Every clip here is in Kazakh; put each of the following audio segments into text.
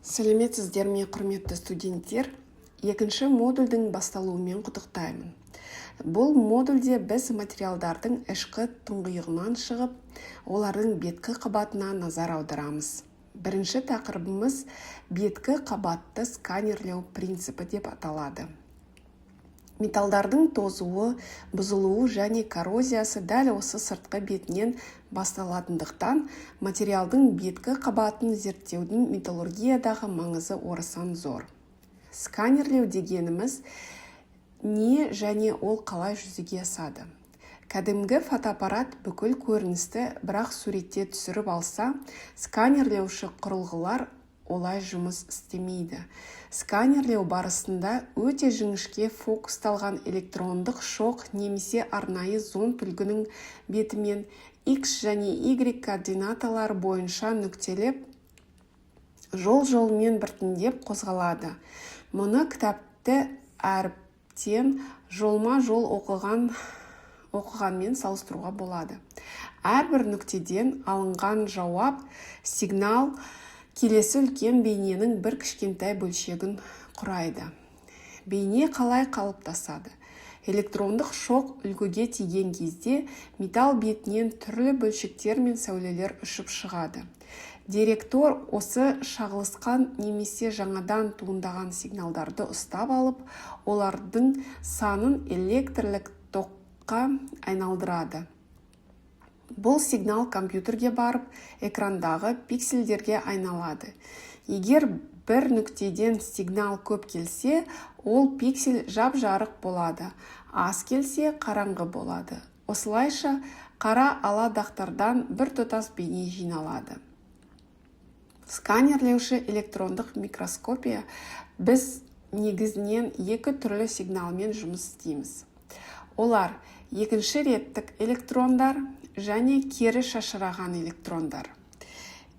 Сәлеметсіздер ме, құрметті студенттер? Екінші модульдің басталуымен құттықтаймын. Бұл модульде біз материалдардың ішкі тұңғиығынан шығып, олардың беткі қабатына назар аударамыз. Бірінші тақырыбымыз беткі қабатты сканерлеу принципі деп аталады. Металдардың тозуы, бұзылуы және коррозиясы дәл осы сыртқы бетінен басталатындықтан материалдың беткі қабатын зерттеудің металлургиядағы маңызы орасан зор. Сканерлеу дегеніміз не және ол қалай жүзеге асады? Кәдімгі фотоаппарат бүкіл көріністі бірақ суретте түсіріп алса, сканерлеуші құрылғылар олай жұмыс істемейді. Сканерлеу барысында өте жіңішке фокусталған электрондық шоқ немесе арнайы зонд үлгінің бетімен X және Y координаталар бойынша нүктелеп, жол-жолмен біртіндеп қозғалады. Мұны кітапты әріптен жолма-жол оқығанмен салыстыруға болады. Әрбір нүктеден алынған жауап, сигнал келесі үлкен бейненің бір кішкентай бөлшегін құрайды. Бейне қалай қалыптасады? Электрондық шоқ үлгіге тиген кезде металл бетінен түрлі бөлшектер мен сәулелер ұшып шығады. Директор осы шағылысқан немесе жаңадан туындаған сигналдарды ұстап алып, олардың санын электрлік тоққа айналдырады. Бұл сигнал компьютерге барып, экрандағы пиксельдерге айналады. Егер бір нүктеден сигнал көп келсе, ол пиксель жап-жарық болады. Аз келсе, қараңғы болады. Осылайша, қара ала дақтардан бір тұтас бейне жиналады. Сканерлеуші электрондық микроскопия біз негізінен екі түрлі сигналмен жұмыс істейміз. Олар екінші реттік электрондар және кері шашыраған электрондар.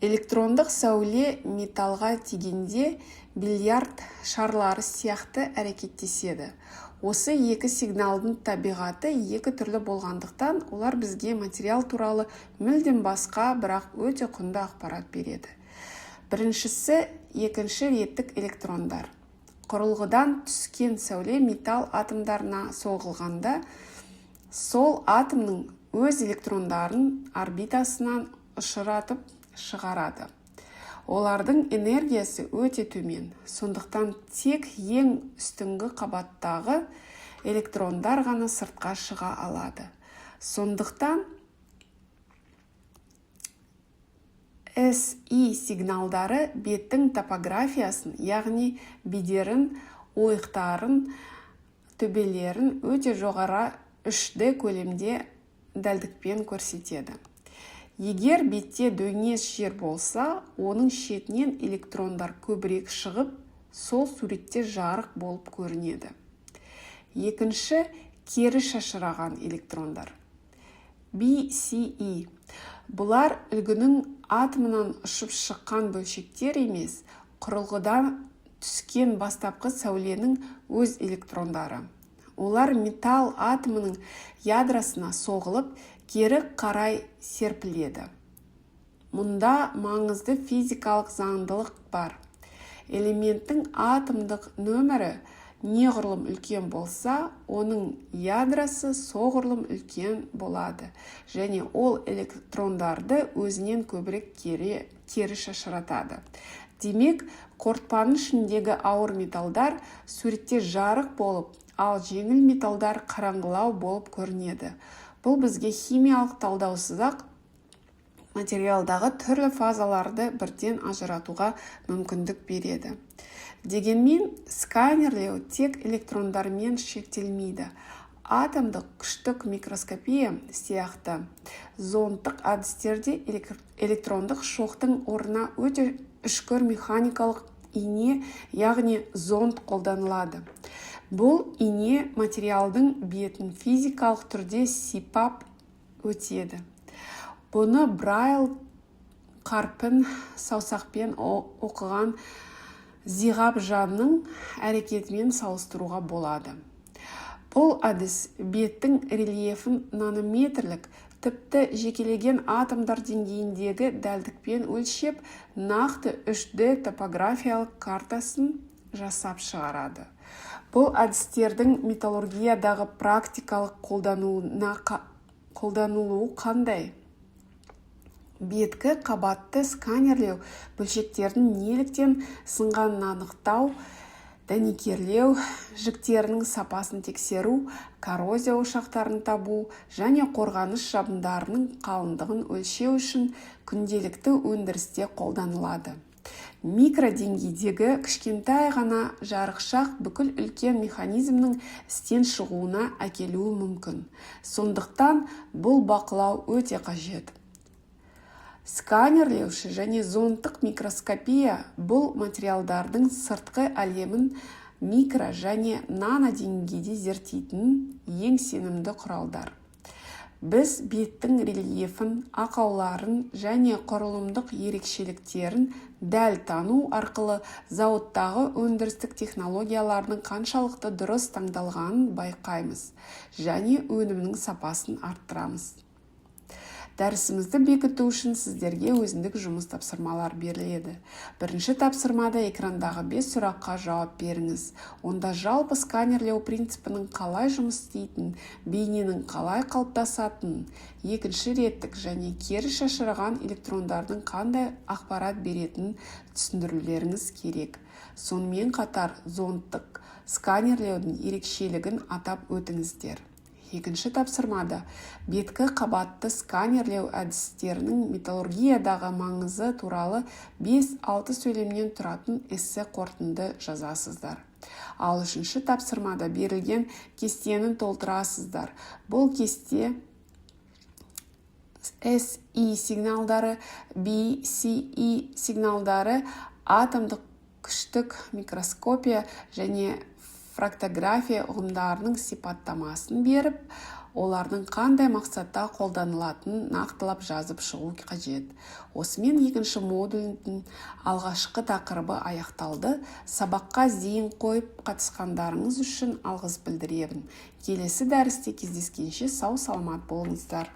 Электрондық сәуле металға тигенде бильярд шарлары сияқты әрекеттеседі. Осы екі сигналдың табиғаты екі түрлі болғандықтан, олар бізге материал туралы мүлдем басқа, бірақ өте құнды ақпарат береді. Біріншісі екінші реттік электрондар. Құрылғыдан түскен сәуле металл атомдарына соғылғанда, сол атомның өз электрондарын орбитасынан ұшыратып шығарады. Олардың энергиясы өте төмен, сондықтан тек ең үстіңгі қабаттағы электрондар ғана сыртқа шыға алады. Сондықтан SI сигналдары беттің топографиясын, яғни бедерін, ойықтарын, төбелерін өте жоғары 3D көлемде дәлдікпен көрсетеді. Егер бетте дөңес жер болса, оның шетінен электрондар көбірек шығып, сол суретте жарық болып көрінеді. Екінші, кері шашыраған электрондар. BCE. Бұлар үлгінің атомынан ұшып шыққан бөлшектер емес, құрылғыдан түскен бастапқы сәуленің өз электрондары. Олар металл атомының ядросына соғылып, кері қарай серпіледі. Мұнда маңызды физикалық заңдылық бар. Элементтің атомдық нөмірі неғұрлым үлкен болса, оның ядросы соғұрлым үлкен болады, және ол электрондарды өзінен көбірек кері шашыратады. Демек, қорытпаның ішіндегі ауыр металдар суретте жарық болып, ал жеңіл металдар қараңғылау болып көрінеді. Бұл бізге химиялық талдаусыз-ақ материалдағы түрлі фазаларды бірден ажыратуға мүмкіндік береді. Дегенмен, сканерлеу тек электрондармен шектелмейді. Атомдық күштік микроскопия сияқты зондтық әдістерде электрондық шоқтың орнына өте үшкір механикалық ине, яғни зонд қолданылады. Бұл ине материалдың бетін физикалық түрде сипап өтеді. Бұны Брайл қарпін саусақпен оқыған зиғап жанның әрекетімен салыстыруға болады. Бұл әдіс беттің рельефін нанометрлік тіпті жекелеген атомдар деңгейіндегі дәлдікпен өлшеп, нақты 3D топографиялық картасын жасап шығарады. Бұл әдістердің металлургиядағы практикалық қолданылуы қандай? Беткі қабатты сканерлеу бөлшектердің неліктен сынғанын анықтау, дәнекерлеу, жіктерінің сапасын тексеру, коррозия ошақтарын табу және қорғаныс жабындарының қалыңдығын өлшеу үшін күнделікті өндірісте қолданылады. Микродеңгейдегі кішкентай ғана жарықшақ бүкіл үлкен механизмнің істен шығуына әкелуі мүмкін. Сондықтан бұл бақылау өте қажет. Сканерлеуші және зондтық микроскопия бұл материалдардың сыртқы әлемін микро және нано деңгейде зерттейтін ең сенімді құралдар. Біз беттің рельефін, ақауларын және құрылымдық ерекшеліктерін дәл тану арқылы зауыттағы өндірістік технологиялардың қаншалықты дұрыс таңдалғанын байқаймыз және өнімнің сапасын арттырамыз. Дәрісімізді бекіту үшін сіздерге өзіндік жұмыс тапсырмалар беріледі. Бірінші тапсырмада экрандағы 5 сұраққа жауап беріңіз. Онда жалпы сканерлеу принципінің қалай жұмыс істейтін, бейненің қалай қалыптасатынын, екінші реттік және кері шашыраған электрондардың қандай ақпарат беретінін түсіндірулеріңіз керек. Сонымен қатар зондтық сканерлеудің ерекшелігін атап өтіңіздер. Екінші тапсырмада беткі қабатты сканерлеу әдістерінің металлургиядағы маңызы туралы 5-6 сөйлемнен тұратын эссе қорытынды жазасыздар. Ал үшінші тапсырмада берілген кестені толтырасыздар. Бұл кесте SI сигналдары, BCE сигналдары, атомдық күштік микроскопия және фрактография ұғымдарының сипаттамасын беріп, олардың қандай мақсатта қолданылатынын нақтылап жазып шығу қажет. Осымен екінші модульдің алғашқы тақырыбы аяқталды. Сабаққа зейін қойып қатысқандарыңыз үшін алғыс білдіремін. Келесі дәрісте кездескенше сау саламат болыңыздар.